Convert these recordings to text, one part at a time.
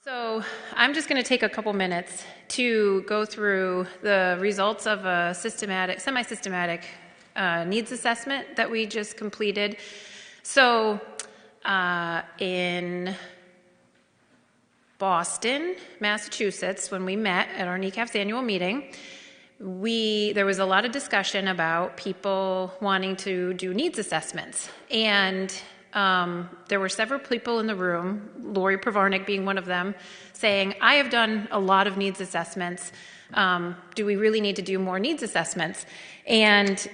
So I'm just going to take a couple minutes to go through the results of a semi-systematic needs assessment that we just completed. So in Boston, Massachusetts, when we met at our NECAF's annual meeting, there was a lot of discussion about people wanting to do needs assessments. And there were several people in the room, Lori Pravarnik being one of them, saying, I have done a lot of needs assessments. Do we really need to do more needs assessments? And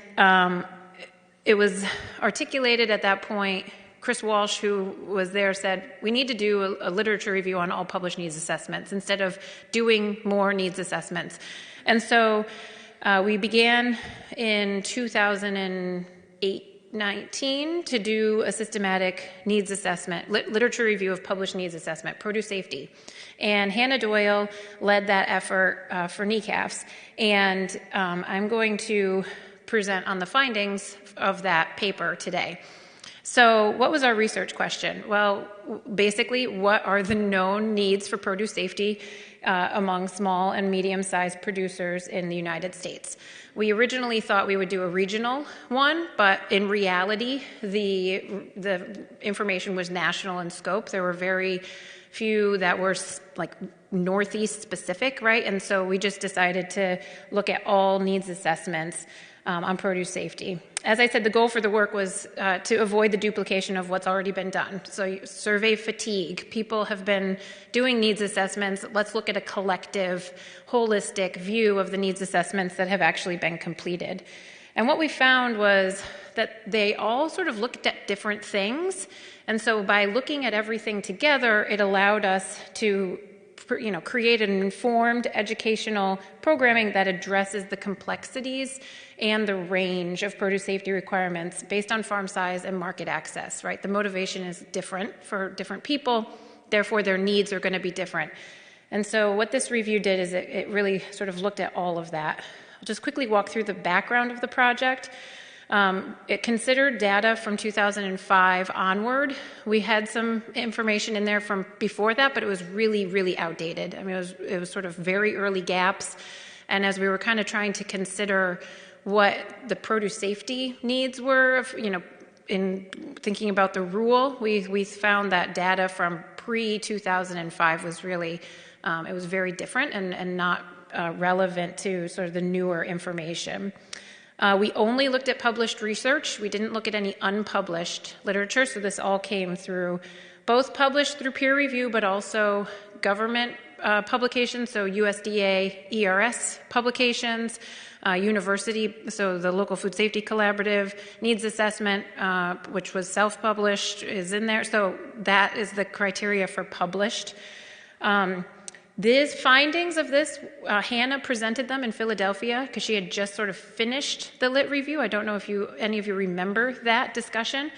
it was articulated at that point. Chris Walsh, who was there, said, we need to do a literature review on all published needs assessments instead of doing more needs assessments. And so we began in 2019 to do a systematic needs assessment, literature review of published needs assessment, produce safety. And Hannah Doyle led that effort for NECAFs. And I'm going to present on the findings of that paper today. So what was our research question? Well, basically, what are the known needs for produce safety among small and medium-sized producers in the United States? We originally thought we would do a regional one, but in reality, the information was national in scope. There were very few that were like Northeast specific, right? And so we just decided to look at all needs assessments on produce safety. As I said, the goal for the work was to avoid the duplication of what's already been done. So survey fatigue. People have been doing needs assessments. Let's look at a collective, holistic view of the needs assessments that have actually been completed. And what we found was that they all sort of looked at different things. And so by looking at everything together, it allowed us to create an informed educational programming that addresses the complexities and the range of produce safety requirements based on farm size and market access, right? The motivation is different for different people, therefore their needs are going to be different. And so what this review did is it really sort of looked at all of that. I'll just quickly walk through the background of the project. It considered data from 2005 onward. We had some information in there from before that, but it was really, really outdated. I mean, it was sort of very early gaps. And as we were kind of trying to consider what the produce safety needs were, in thinking about the rule, we found that data from pre-2005 was really, it was very different and not relevant to sort of the newer information. We only looked at published research. We didn't look at any unpublished literature, so this all came through both published through peer review, but also government publications, so USDA, ERS publications, university, so the Local Food Safety Collaborative, needs assessment, which was self-published, is in there. So that is the criteria for published. These findings of this, Hannah presented them in Philadelphia because she had just sort of finished the lit review. I don't know if any of you remember that discussion,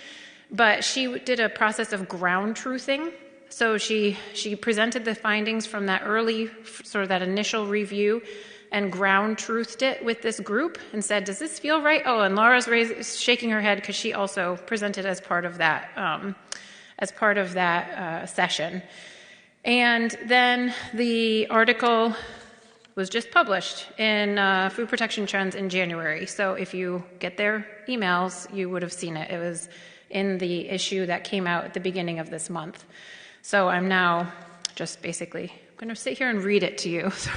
but she did a process of ground truthing. So she presented the findings from that early, sort of that initial review, and ground truthed it with this group and said, does this feel right? Oh, and Laura's shaking her head because she also presented as part of that session. And then the article was just published in Food Protection Trends in January. So if you get their emails, you would have seen it. It was in the issue that came out at the beginning of this month. So I'm now just basically going to sit here and read it to you. So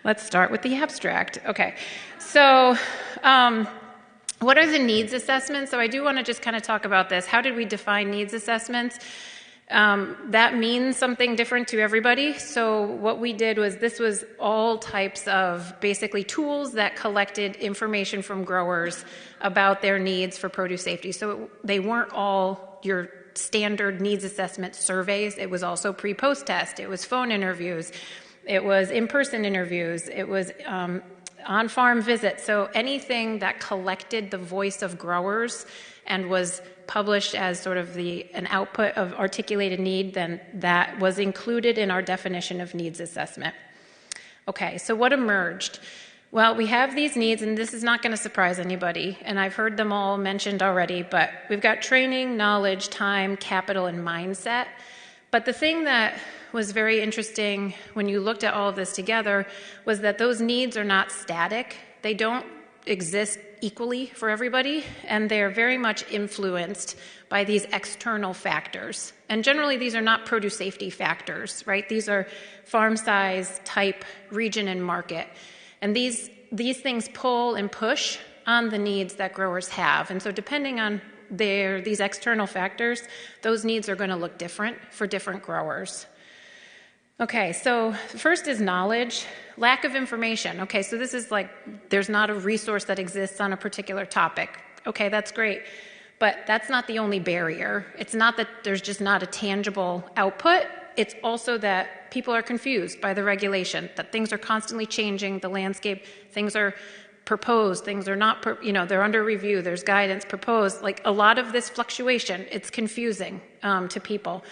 let's start with the abstract. Okay. So what are the needs assessments? So I do want to just kind of talk about this. How did we define needs assessments? That means something different to everybody. So what we did was this was all types of basically tools that collected information from growers about their needs for produce safety. So they weren't all your standard needs assessment surveys. It was also pre-post test. It was phone interviews. It was in-person interviews. It was on-farm visits. So anything that collected the voice of growers and was published as sort of an output of articulated need, then that was included in our definition of needs assessment. Okay, so what emerged? Well, we have these needs, and this is not going to surprise anybody, and I've heard them all mentioned already, but we've got training, knowledge, time, capital, and mindset. But the thing that was very interesting when you looked at all of this together was that those needs are not static. They don't exist equally for everybody, and they're very much influenced by these external factors. And generally, these are not produce safety factors, right? These are farm size, type, region, and market. And these things pull and push on the needs that growers have. And so depending on these external factors, those needs are going to look different for different growers. Okay, so first is knowledge, lack of information. Okay, so this is like there's not a resource that exists on a particular topic. Okay, that's great, but that's not the only barrier. It's not that there's just not a tangible output. It's also that people are confused by the regulation, that things are constantly changing, the landscape, things are proposed, things are not, they're under review, there's guidance proposed. Like a lot of this fluctuation, it's confusing to people.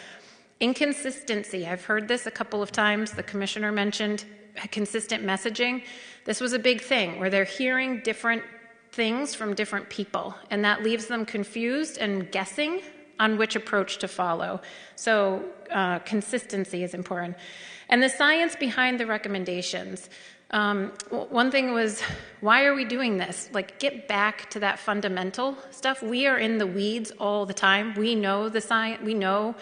Inconsistency, I've heard this a couple of times. The commissioner mentioned consistent messaging. This was a big thing where they're hearing different things from different people, and that leaves them confused and guessing on which approach to follow. So consistency is important. And the science behind the recommendations. One thing was, why are we doing this? Like, get back to that fundamental stuff. We are in the weeds all the time. We know the science, we know.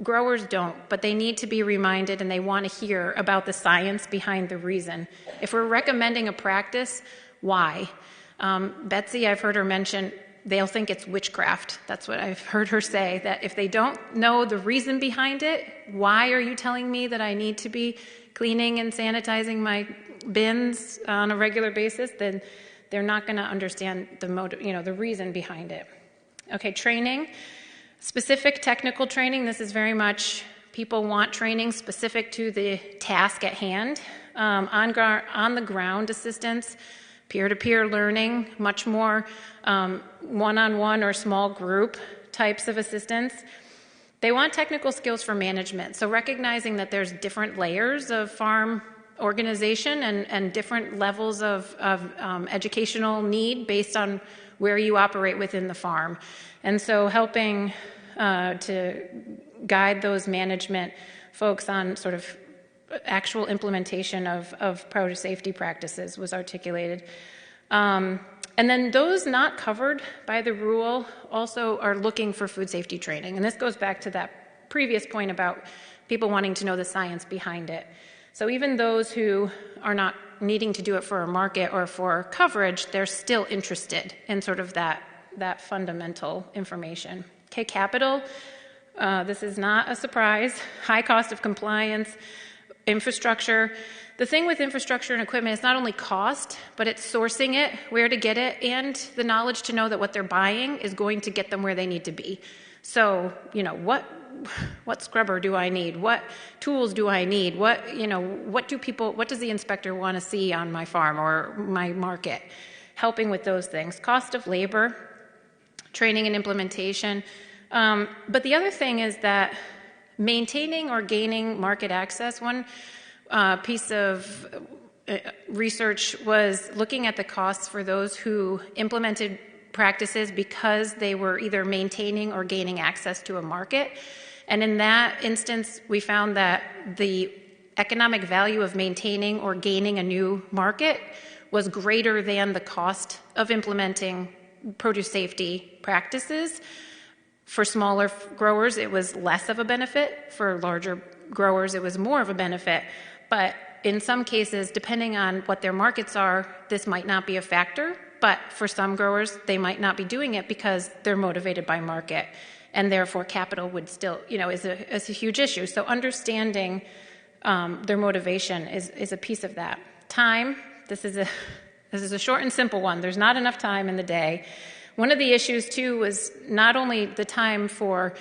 Growers don't, but they need to be reminded and they want to hear about the science behind the reason. If we're recommending a practice, why? Betsy, I've heard her mention, they'll think it's witchcraft. That's what I've heard her say, that if they don't know the reason behind it, why are you telling me that I need to be cleaning and sanitizing my bins on a regular basis, then they're not going to understand the reason behind it. Okay, training. Specific technical training, this is very much, people want training specific to the task at hand. On the ground assistance, peer-to-peer learning, much more one-on-one or small group types of assistance. They want technical skills for management, so recognizing that there's different layers of farm organization and different levels of educational need based on where you operate within the farm. And so helping to guide those management folks on sort of actual implementation of produce safety practices was articulated. And then those not covered by the rule also are looking for food safety training. And this goes back to that previous point about people wanting to know the science behind it. So even those who are not needing to do it for a market or for coverage, they're still interested in sort of that fundamental information. Okay, capital, this is not a surprise. High cost of compliance, infrastructure. The thing with infrastructure and equipment is not only cost, but it's sourcing it, where to get it, and the knowledge to know that what they're buying is going to get them where they need to be. So, what scrubber do I need? What tools do I need? What does the inspector want to see on my farm or my market? Helping with those things. Cost of labor, training and implementation. But the other thing is that maintaining or gaining market access, one piece of research was looking at the costs for those who implemented practices because they were either maintaining or gaining access to a market. And in that instance, we found that the economic value of maintaining or gaining a new market was greater than the cost of implementing produce safety practices. For smaller growers, it was less of a benefit. For larger growers, it was more of a benefit. But in some cases, depending on what their markets are, this might not be a factor. But for some growers, they might not be doing it because they're motivated by market. And therefore, capital would still, is a huge issue. So understanding their motivation is a piece of that. Time, this is a short and simple one. There's not enough time in the day. One of the issues, too, was not only the time for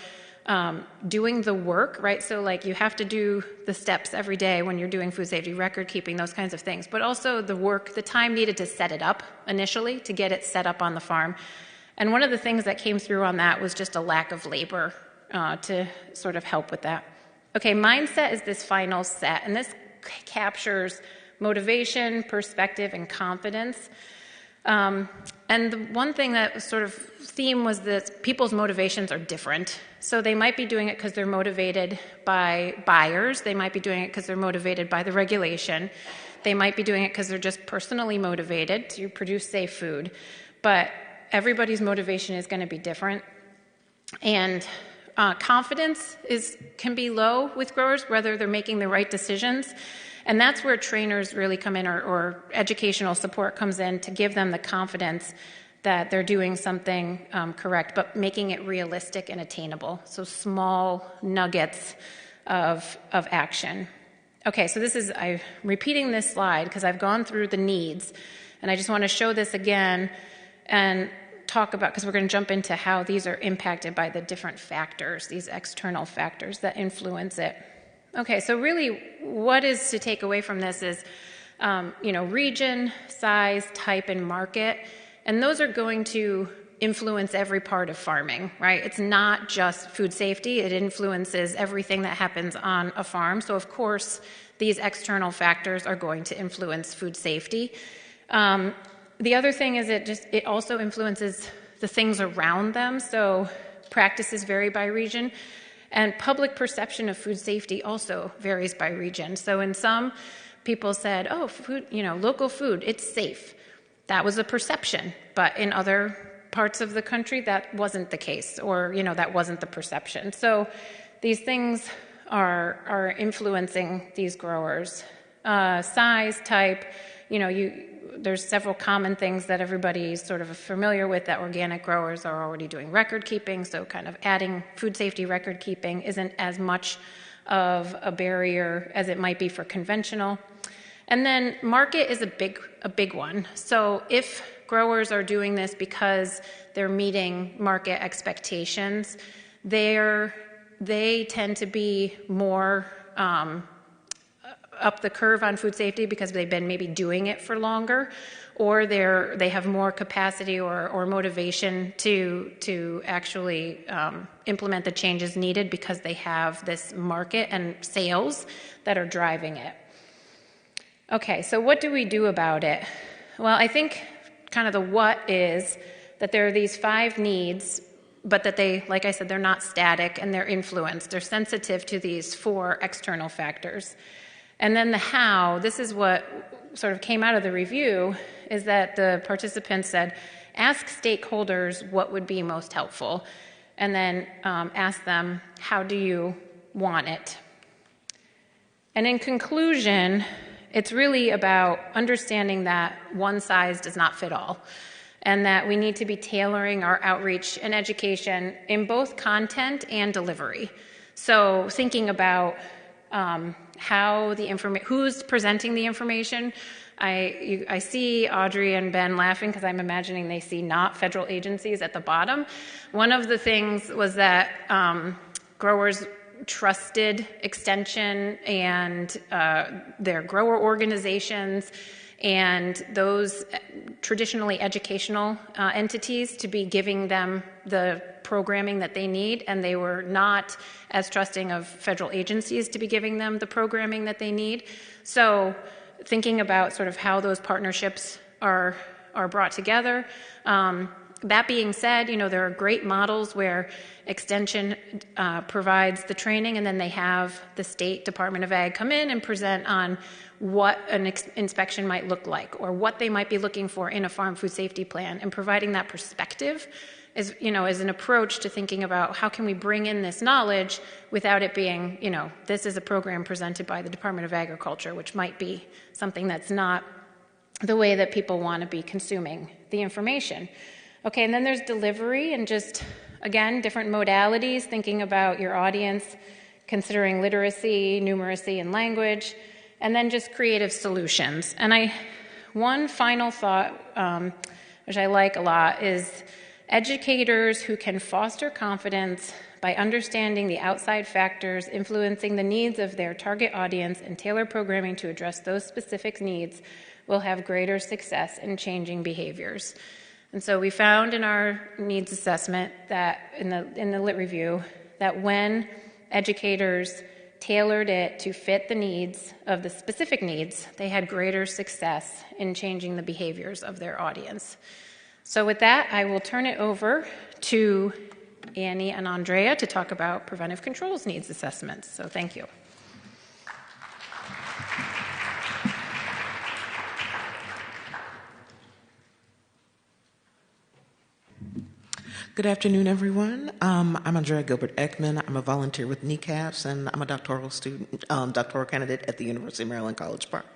doing the work, right? So, like, you have to do the steps every day when you're doing food safety, record keeping, those kinds of things. But also the work, the time needed to set it up initially, to get it set up on the farm. And one of the things that came through on that was just a lack of labor to sort of help with that. Okay, mindset is this final set, and this captures motivation, perspective, and confidence. And the one thing that sort of theme was that people's motivations are different. So they might be doing it because they're motivated by buyers. They might be doing it because they're motivated by the regulation. They might be doing it because they're just personally motivated to produce safe food. But everybody's motivation is going to be different. And confidence can be low with growers, whether they're making the right decisions. And that's where trainers really come in, or educational support comes in to give them the confidence that they're doing something correct, but making it realistic and attainable. So small nuggets of action. Okay, so I'm repeating this slide because I've gone through the needs, and I just want to show this again and talk about, because we're going to jump into how these are impacted by the different factors, these external factors that influence it. Okay, so really what is to take away from this is, region, size, type, and market. And those are going to influence every part of farming, right? It's not just food safety. It influences everything that happens on a farm. So, of course, these external factors are going to influence food safety. The other thing is it also influences the things around them. So practices vary by region. And public perception of food safety also varies by region. So in some, people said, oh, food, local food, it's safe. That was a perception. But in other parts of the country, that wasn't the case, or, that wasn't the perception. So these things are influencing these growers. Size, type, there's several common things that everybody's sort of familiar with that organic growers are already doing record keeping, so kind of adding food safety record keeping isn't as much of a barrier as it might be for conventional. And then market is a big one. So if growers are doing this because they're meeting market expectations, they tend to be more up the curve on food safety because they've been maybe doing it for longer, or they have more capacity or motivation to actually implement the changes needed because they have this market and sales that are driving it. Okay, so what do we do about it? Well, I think kind of the what is that there are these 5 needs, but that they, like I said, they're not static and they're influenced. They're sensitive to these 4 external factors. And then the how, this is what sort of came out of the review, is that the participants said, ask stakeholders what would be most helpful, and then ask them, how do you want it? And in conclusion, it's really about understanding that one size does not fit all, and that we need to be tailoring our outreach and education in both content and delivery. So thinking about who's presenting the information. I see Audrey and Ben laughing because I'm imagining they see not federal agencies at the bottom. One of the things was that growers trusted Extension and their grower organizations and those traditionally educational entities to be giving them the programming that they need, and they were not as trusting of federal agencies to be giving them the programming that they need. So thinking about sort of how those partnerships are brought together. That being said, there are great models where Extension provides the training, and then they have the State Department of Ag come in and present on what an inspection might look like, or what they might be looking for in a farm food safety plan, and providing that perspective is an approach to thinking about how can we bring in this knowledge without it being, this is a program presented by the Department of Agriculture, which might be something that's not the way that people want to be consuming the information. Okay, and then there's delivery, and just, again, different modalities, thinking about your audience, considering literacy, numeracy, and language, and then just creative solutions. And one final thought, which I like a lot, is educators who can foster confidence by understanding the outside factors influencing the needs of their target audience and tailor programming to address those specific needs will have greater success in changing behaviors. And so we found in our needs assessment that in the lit review that when educators tailored it to fit the needs of the specific needs, they had greater success in changing the behaviors of their audience. So with that, I will turn it over to Annie and Andrea to talk about preventive controls needs assessments. So thank you. Good afternoon, everyone. I'm Andrea Gilbert Ekman. I'm a volunteer with NECAFS, and I'm a doctoral student, doctoral candidate at the University of Maryland College Park.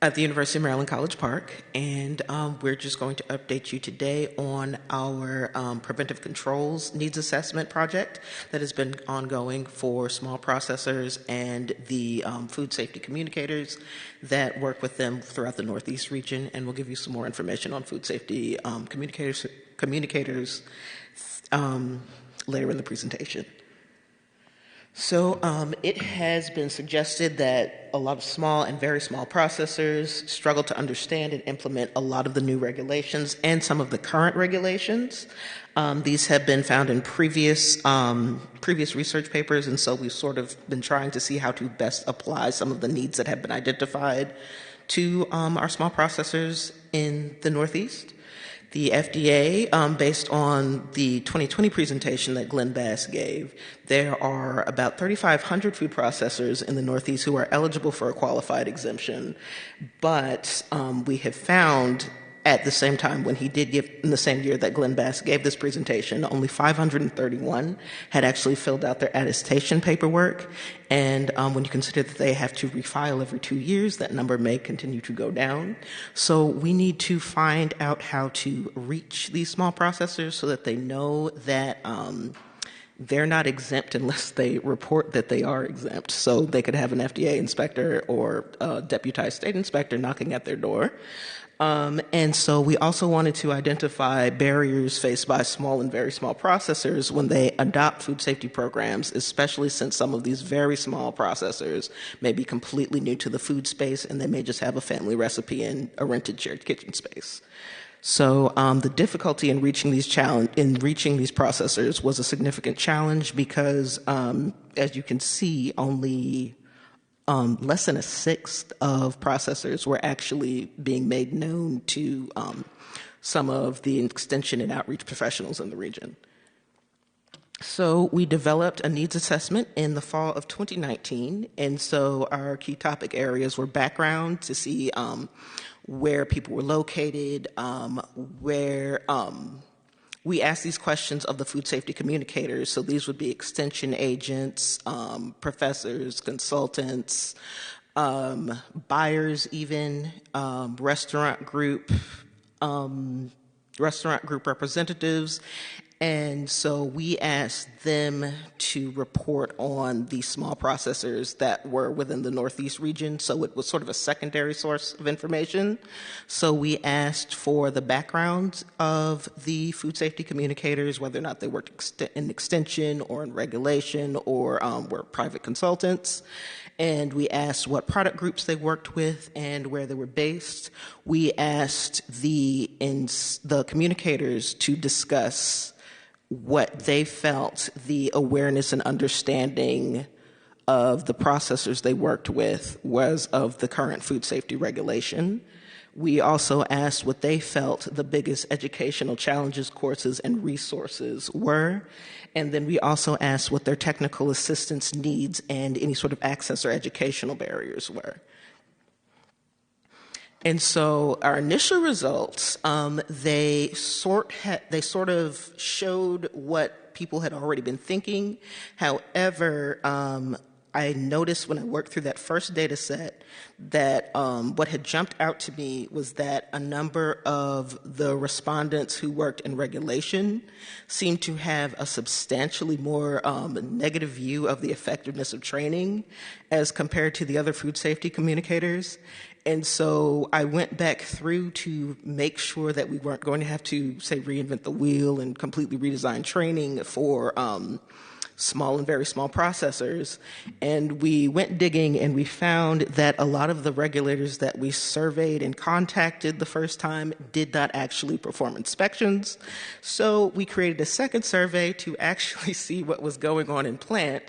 At the University of Maryland College Park, and we're just going to update you today on our preventive controls needs assessment project that has been ongoing for small processors and the food safety communicators that work with them throughout the Northeast region, and we'll give you some more information on food safety communicators later in the presentation. So it has been suggested that a lot of small and very small processors struggle to understand and implement a lot of the new regulations and some of the current regulations. These have been found in previous research papers, and so we've sort of been trying to see how to best apply some of the needs that have been identified to our small processors in the Northeast. The FDA, based on the 2020 presentation that Glenn Bass gave, there are about 3,500 food processors in the Northeast who are eligible for a qualified exemption, but we have found at the same time when he did give, in the same year that Glenn Bass gave this presentation, only 531 had actually filled out their attestation paperwork. And when you consider that they have to refile every 2 years, that number may continue to go down. So we need to find out how to reach these small processors so that they know that they're not exempt unless they report that they are exempt. So they could have an FDA inspector or a deputized state inspector knocking at their door. And so we also wanted to identify barriers faced by small and very small processors when they adopt food safety programs, especially since some of these very small processors may be completely new to the food space and they may just have a family recipe in a rented shared kitchen space. So the difficulty in reaching these processors was a significant challenge because, as you can see, only less than a sixth of processors were actually being made known to some of the extension and outreach professionals in the region. So we developed a needs assessment in the fall of 2019, and so our key topic areas were background to see where people were located, we asked these questions of the food safety communicators, so these would be extension agents, professors, consultants, buyers even, restaurant group representatives. And so we asked them to report on the small processors that were within the Northeast region, so it was sort of a secondary source of information. So we asked for the background of the food safety communicators, whether or not they worked in extension or in regulation or were private consultants. And we asked what product groups they worked with and where they were based. We asked the communicators to discuss what they felt the awareness and understanding of the processors they worked with was of the current food safety regulation. We also asked what they felt the biggest educational challenges, courses, and resources were. And then we also asked what their technical assistance needs and any sort of access or educational barriers were. And so our initial results, they sort of showed what people had already been thinking. However, I noticed when I worked through that first data set that what had jumped out to me was that a number of the respondents who worked in regulation seemed to have a substantially more negative view of the effectiveness of training as compared to the other food safety communicators. And so I went back through to make sure that we weren't going to have to, say, reinvent the wheel and completely redesign training for small and very small processors. And we went digging and we found that a lot of the regulators that we surveyed and contacted the first time did not actually perform inspections. So we created a second survey to actually see what was going on in plant.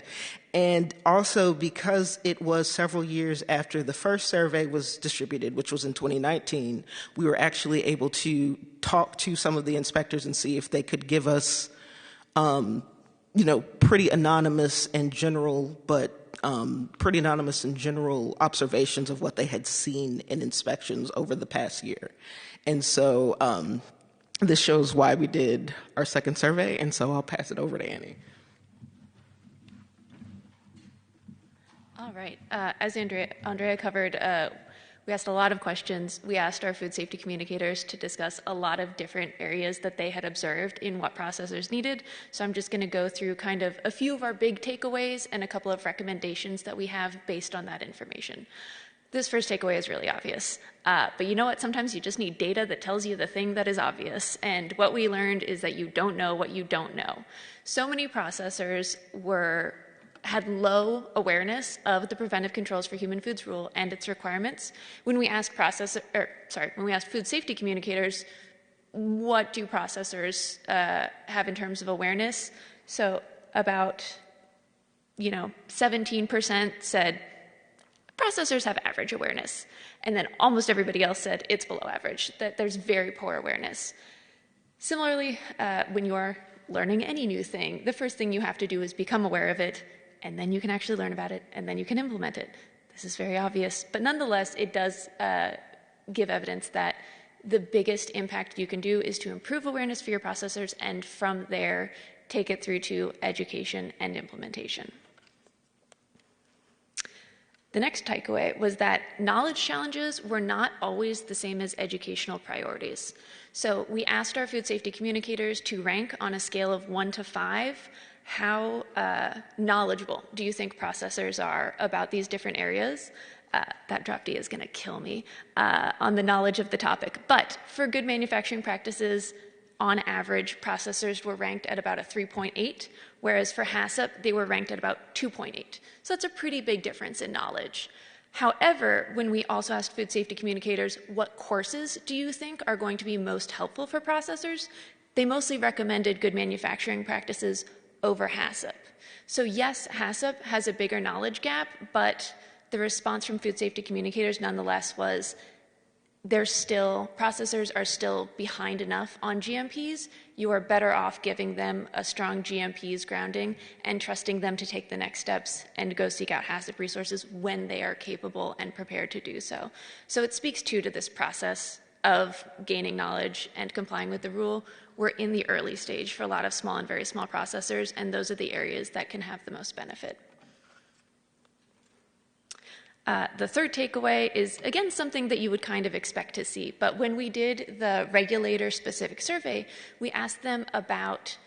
And also because it was several years after the first survey was distributed, which was in 2019, we were actually able to talk to some of the inspectors and see if they could give us, pretty anonymous and general, observations of what they had seen in inspections over the past year. And so this shows why we did our second survey, and so I'll pass it over to Annie. All right. As Andrea covered, we asked a lot of questions. We asked our food safety communicators to discuss a lot of different areas that they had observed in what processors needed. So I'm just going to go through kind of a few of our big takeaways and a couple of recommendations that we have based on that information. This first takeaway is really obvious. But you know what? Sometimes you just need data that tells you the thing that is obvious. And what we learned is that you don't know what you don't know. So many processors had low awareness of the preventive controls for human foods rule and its requirements. When we asked food safety communicators, what do processors have in terms of awareness? So about 17% said processors have average awareness, and then almost everybody else said it's below average, that there's very poor awareness. Similarly, when you are learning any new thing, the first thing you have to do is become aware of it, and then you can actually learn about it, and then you can implement it. This is very obvious, but nonetheless, it does give evidence that the biggest impact you can do is to improve awareness for your processors, and from there, take it through to education and implementation. The next takeaway was that knowledge challenges were not always the same as educational priorities. So we asked our food safety communicators to rank on a scale of 1 to 5 how knowledgeable do you think processors are about these different areas? That drop D is going to kill me on the knowledge of the topic. But for good manufacturing practices, on average, processors were ranked at about a 3.8, whereas for HACCP, they were ranked at about 2.8. So that's a pretty big difference in knowledge. However, when we also asked food safety communicators, what courses do you think are going to be most helpful for processors? They mostly recommended good manufacturing practices over HACCP. So yes, HACCP has a bigger knowledge gap, but the response from food safety communicators nonetheless was processors are still behind enough on GMPs. You are better off giving them a strong GMPs grounding and trusting them to take the next steps and go seek out HACCP resources when they are capable and prepared to do so. So it speaks to this process of gaining knowledge and complying with the rule. We're in the early stage for a lot of small and very small processors, and those are the areas that can have the most benefit. The third takeaway is, again, something that you would kind of expect to see. But when we did the regulator-specific survey, we asked them about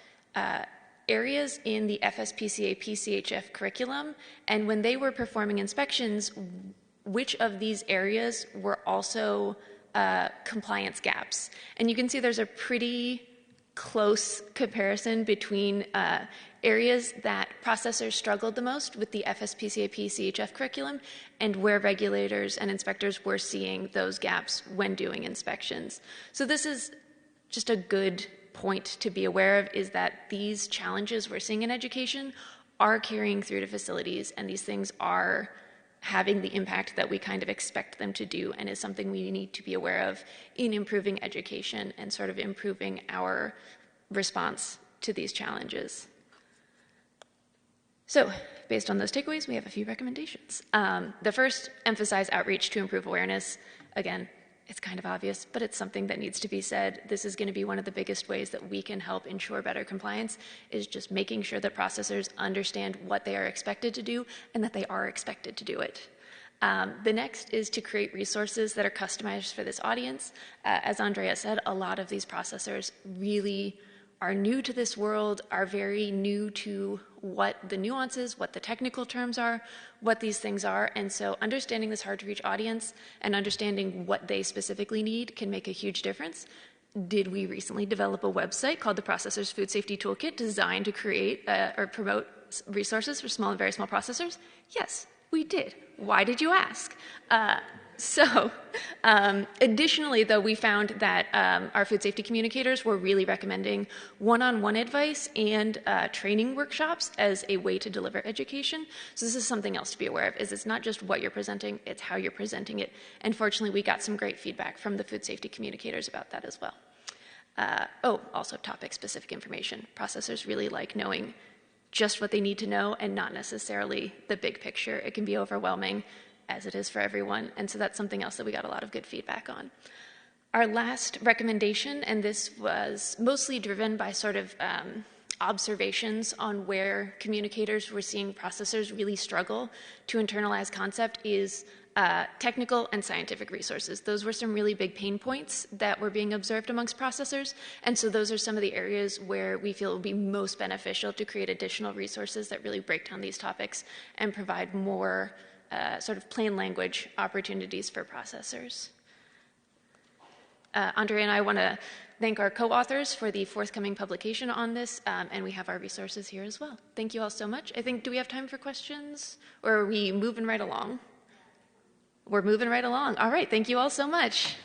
areas in the FSPCA PCHF curriculum, and when they were performing inspections, which of these areas were also compliance gaps. And you can see there's a pretty close comparison between areas that processors struggled the most with the FSPCA PCHF curriculum and where regulators and inspectors were seeing those gaps when doing inspections. So this is just a good point to be aware of, is that these challenges we're seeing in education are carrying through to facilities, and these things are having the impact that we kind of expect them to do, and is something we need to be aware of in improving education and sort of improving our response to these challenges. So, based on those takeaways, we have a few recommendations. The first, emphasize outreach to improve awareness. Again, it's kind of obvious, but it's something that needs to be said. This is going to be one of the biggest ways that we can help ensure better compliance, is just making sure that processors understand what they are expected to do and that they are expected to do it. The next is to create resources that are customized for this audience. As Andrea said, a lot of these processors really are new to this world, are very new to what the nuances, what the technical terms are, what these things are. And so understanding this hard-to-reach audience and understanding what they specifically need can make a huge difference. Did we recently develop a website called the Processors Food Safety Toolkit, designed to create or promote resources for small and very small processors? Yes, we did. Why did you ask? Additionally, though, we found that our food safety communicators were really recommending one-on-one advice and training workshops as a way to deliver education. So this is something else to be aware of, is it's not just what you're presenting, it's how you're presenting it. And fortunately, we got some great feedback from the food safety communicators about that as well. Also topic-specific information. Processors really like knowing just what they need to know and not necessarily the big picture. It can be overwhelming, as it is for everyone, and so that's something else that we got a lot of good feedback on. Our last recommendation, and this was mostly driven by sort of observations on where communicators were seeing processors really struggle to internalize concept, is technical and scientific resources. Those were some really big pain points that were being observed amongst processors, and so those are some of the areas where we feel it would be most beneficial to create additional resources that really break down these topics and provide more sort of plain language opportunities for processors. Andrea and I want to thank our co-authors for the forthcoming publication on this, and we have our resources here as well. Thank you all so much. I think, do we have time for questions, or are we moving right along? We're moving right along. All right, thank you all so much.